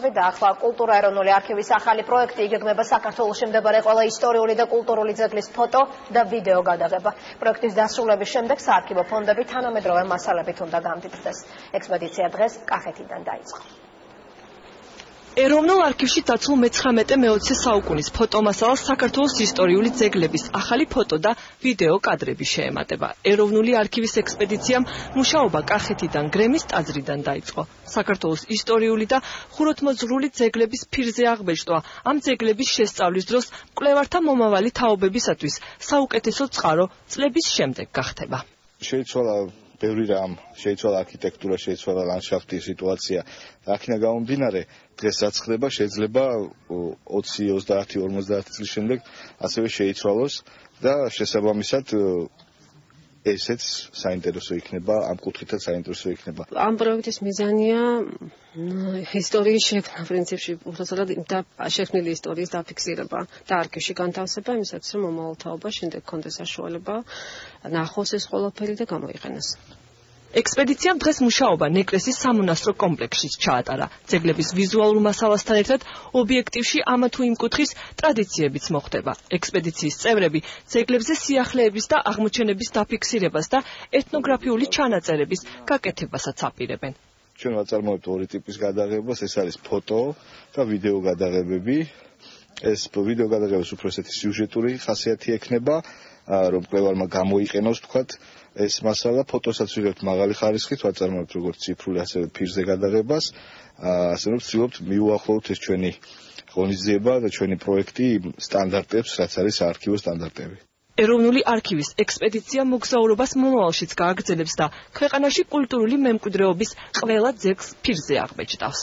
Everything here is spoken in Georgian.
და ახლა კულტურა ეროვნული არქივის ახალი პროექტი იგეგმება საქართველოში მდებარე ყველა ისტორიული და კულტურული ძეგლის ფოტო და ვიდეო გადაღება. პროექტის დასრულების შემდეგ საარქივო ფონდები თანამედროვე მასალებით უნდა გამდიდრდეს. ექსპედიცია დღეს კახეთიდან დაიწყო. ეროვნულ არქივში დაცულ მე-19-მე-20 საუკუნის ფოტომასალას საქართველოს ისტორიული ძეგლების ახალი ფოტო და ვიდეო კადრები შეემატება. ეროვნული არქივის ექსპედიციამ მუშაობა კახეთიდან გრემის ტაძრიდან დაიწყო. საქართველოს ისტორიული და ხუროთმოძღვრული ძეგლების ფირზე აღბეჭდვა ამ ძეგლების შესწავლის დროს მკვლევართა მომავალი თაობებისათვის საუკეთესო წყარო წლების შემდეგ გახდება. შეიცვალა ბევრი რამ, შეიცვალა არქიტექტურა, შეიცვალა ლანდშაფტი, სიტუაცია. აქედან გამომდინარე, დღეს რაც ხდება, შეიძლება 20, 30, 50 წლის შემდეგ ასევე შეიცვალოს და შესაბამისად ესეც საინტერესო იქნება, ამ კუთხითაც საინტერესო იქნება. ამ პროექტის მიზანია ისტორიის შექმნა პრინციპში, უბრალოდ და შექმნილი ისტორიის დაფიქსირება და არქივში განთავსება, იმისათვის რომ მომავალ თაობა შემდეგ კონდეს საშუალება ნახოს ეს ყველაფერი და გამოიყენოს. ექსპედიციამ დღეს მუშაობა ნეკრესის სამონასტრო კომპლექსში ჩაატარა. ძეგლების ვიზუალურ მასალასთან ერთად ობიექტივში ამა თუ იმ კუთხის ტრადიციებიც მოხდება. ექსპედიციის წევრები ძეგლებზე სიახლეების და აღმოჩენების დაფიქსირებას და ეთნოგრაფიული ჩანაწერების გაკეთებასაც აპირებენ. ჩვენ ვაწარმოებთ ორი ტიპის გადაღებას, ეს არის ფოტო და ვიდეო გადაღებები. ეს ვიდეო გადაღებების უფრო ესეთი სიუჟეტური ხასიათი ექნება, რომ მკვლევარმა გამოიყენოს თქვათ ეს მასალა. ფოტოსაც ვიღებთ მაღალი ხარისხით, ვაწარმოებთ როგორც ციფრული, ასევე ფირზე გადაღებას. ასე რომ ვცდილობთ მიუახლოვოთ ეს ჩვენი ღონისძიება და ჩვენი პროექტი სტანდარტებს, რაც არის საარქივო სტანდარტები. ეროვნული არქივის ექსპედიცია მოგზაურობას მომავალშიც გააგრძელებს და ქვეყანაში კულტურული მემკვიდრეობის ყველა ძეგლს ფირზე აღბეჭდავს.